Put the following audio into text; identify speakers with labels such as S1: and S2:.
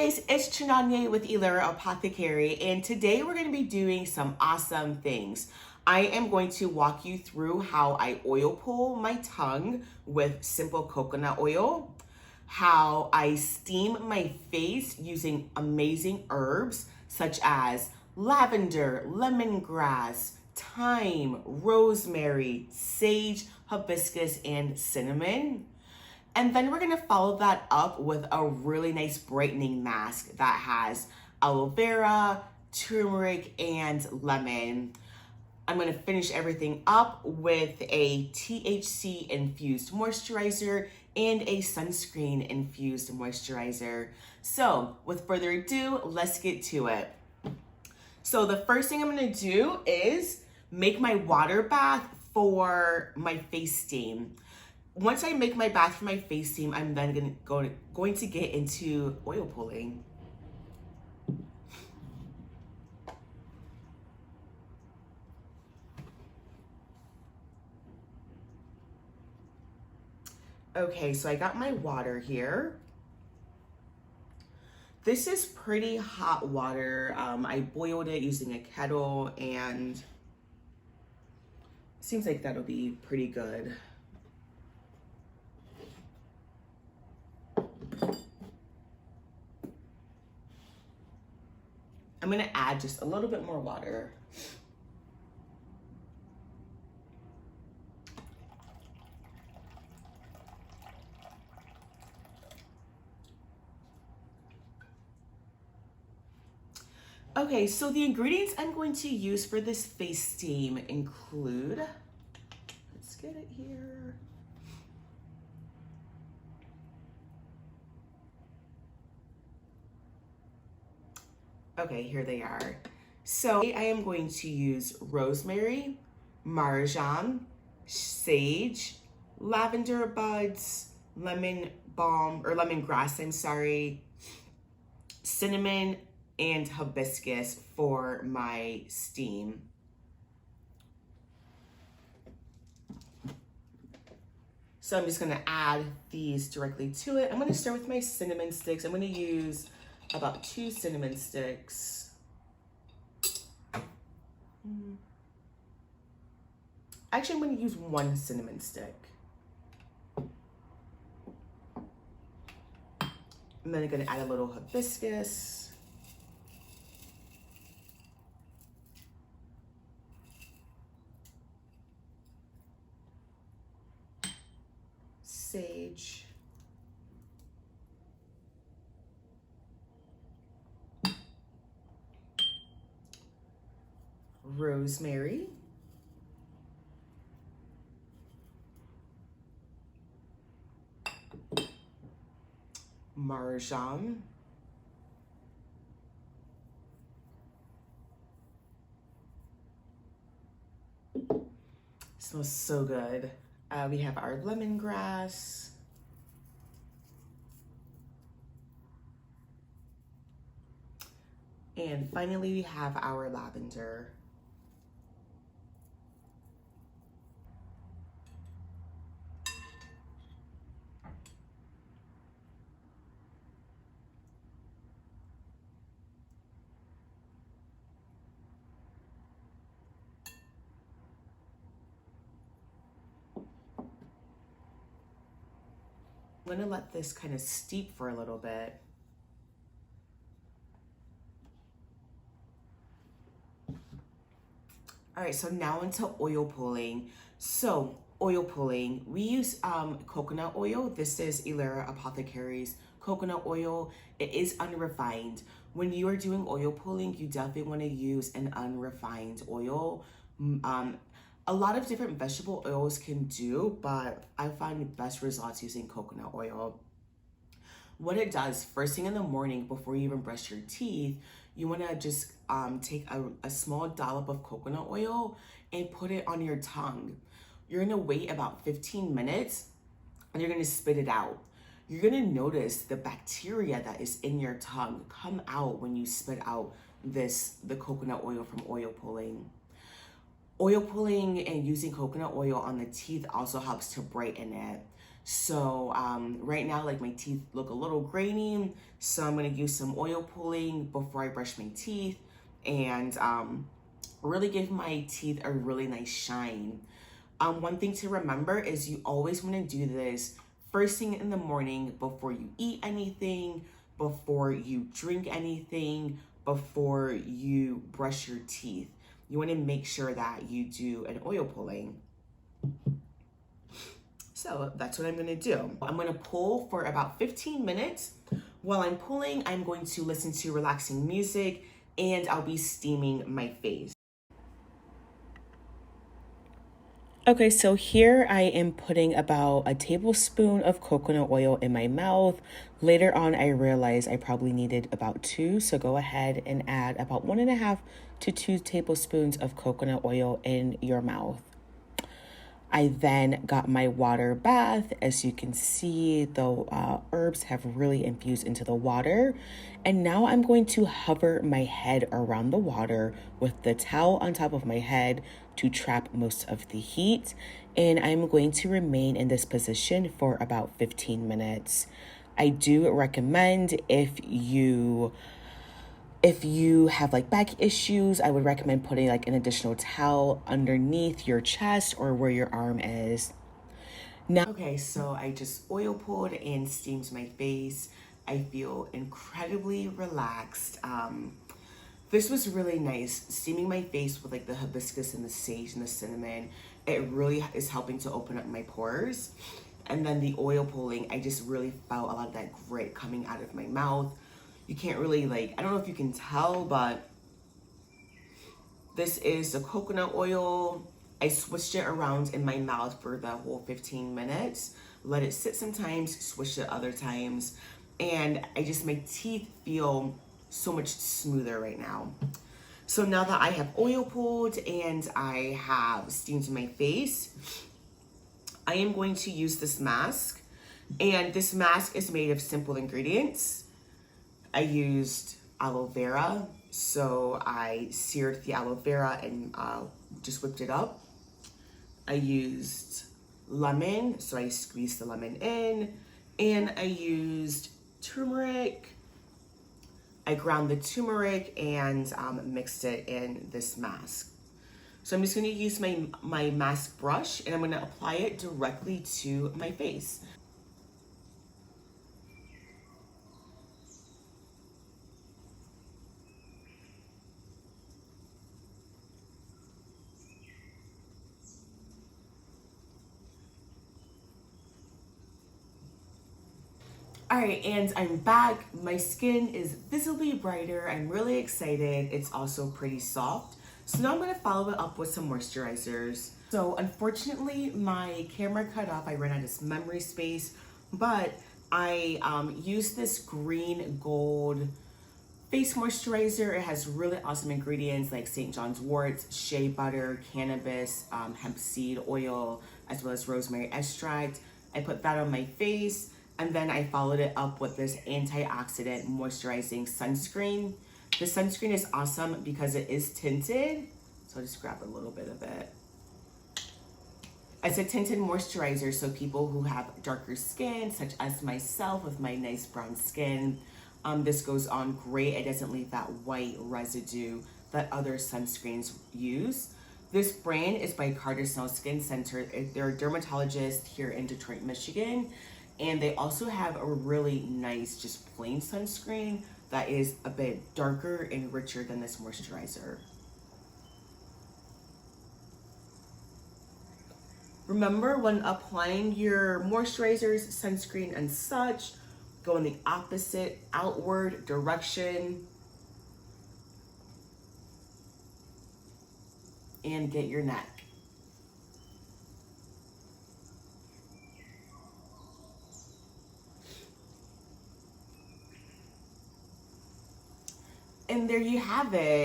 S1: guys, it's Chinanye with Ilera Apothecary, and today we're going to be doing some awesome things. I am going to walk you through how I oil pull my tongue with simple coconut oil, how I steam my face using amazing herbs such as lavender, lemongrass, thyme, rosemary, sage, hibiscus, and cinnamon. And then we're gonna follow that up with a really nice brightening mask that has aloe vera, turmeric, and lemon. I'm gonna finish everything up with a THC infused moisturizer and a sunscreen infused moisturizer. So with further ado, let's get to it. So the first thing I'm gonna do is make my water bath for my face steam. Once I make my bath for my face steam, I'm then going to get into oil pulling. Okay, so I got my water here. This is pretty hot water. I boiled it using a kettle, and it seems like that'll be pretty good. I'm gonna add just a little bit more water. Okay, so the ingredients I'm going to use for this face steam include, let's get it here. Okay, here they are. So I am going to use rosemary, marjoram, sage, lavender buds, lemon balm, or lemongrass, I'm sorry, cinnamon, and hibiscus for my steam. So I'm just gonna add these directly to it. I'm gonna start with my cinnamon sticks. I'm gonna use about 2 cinnamon sticks. Actually, I'm going to use 1 cinnamon stick. And then I'm going to add a little hibiscus. Sage. Rosemary, marjoram, smells so good. We have our lemongrass, and finally we have our lavender. I'm gonna let this kind of steep for a little bit. All right, so now into oil pulling. So oil pulling, we use coconut oil. This is Ilera Apothecary's coconut oil. It is unrefined. When you are doing oil pulling, you definitely wanna use an unrefined oil. A lot of different vegetable oils can do, but I find the best results using coconut oil. What it does, first thing in the morning before you even brush your teeth, you want to just take a small dollop of coconut oil and put it on your tongue. You're going to wait about 15 minutes and you're going to spit it out. You're going to notice the bacteria that is in your tongue come out when you spit out the coconut oil from oil pulling. Oil pulling and using coconut oil on the teeth also helps to brighten it. So right now, like my teeth look a little grainy, so I'm gonna use some oil pulling before I brush my teeth and really give my teeth a really nice shine. One thing to remember is you always want to do this first thing in the morning before you eat anything, before you drink anything, before you brush your teeth. You want to make sure that you do an oil pulling. So that's what I'm gonna do. I'm gonna pull for about 15 minutes. While I'm pulling, I'm going to listen to relaxing music and I'll be steaming my face. Okay, so here I am putting about a tablespoon of coconut oil in my mouth. Later on, I realized I probably needed about 2, so go ahead and add about 1.5 to 2 tablespoons of coconut oil in your mouth. I then got my water bath. As you can see, the herbs have really infused into the water. And now I'm going to hover my head around the water with the towel on top of my head to trap most of the heat. And I'm going to remain in this position for about 15 minutes. I do recommend if you have like back issues, I would recommend putting like an additional towel underneath your chest or where your arm is. Now, okay, so I just oil pulled and steamed my face. I feel incredibly relaxed. This was really nice. Steaming my face with like the hibiscus and the sage and the cinnamon, it really is helping to open up my pores. And then the oil pulling, I just really felt a lot of that grit coming out of my mouth. You can't really I don't know if you can tell, but this is the coconut oil. I switched it around in my mouth for the whole 15 minutes. Let it sit sometimes, switch it other times. And my teeth feel so much smoother right now. So now that I have oil pulled and I have steamed my face, I am going to use this mask. And this mask is made of simple ingredients. I used aloe vera, so I seared the aloe vera and just whipped it up. I used lemon, so I squeezed the lemon in, and I used turmeric. I ground the turmeric and mixed it in this mask. So I'm just gonna use my mask brush and I'm gonna apply it directly to my face. All right, and I'm back. My skin is visibly brighter. I'm really excited. It's also pretty soft. So now I'm gonna follow it up with some moisturizers. So unfortunately, my camera cut off. I ran out of memory space, but I used this green gold face moisturizer. It has really awesome ingredients like St. John's wort, shea butter, cannabis, hemp seed oil, as well as rosemary extract. I put that on my face. And then I followed it up with this antioxidant moisturizing sunscreen. The sunscreen is awesome because it is tinted. So I'll just grab a little bit of it. It's a tinted moisturizer, so people who have darker skin, such as myself with my nice brown skin, this goes on great. It doesn't leave that white residue that other sunscreens use. This brand is by Cardinal Skin Center. They're a dermatologist here in Detroit, Michigan. And they also have a really nice, just plain sunscreen that is a bit darker and richer than this moisturizer. Remember, when applying your moisturizers, sunscreen, and such, go in the opposite outward direction and get your neck. And there you have it.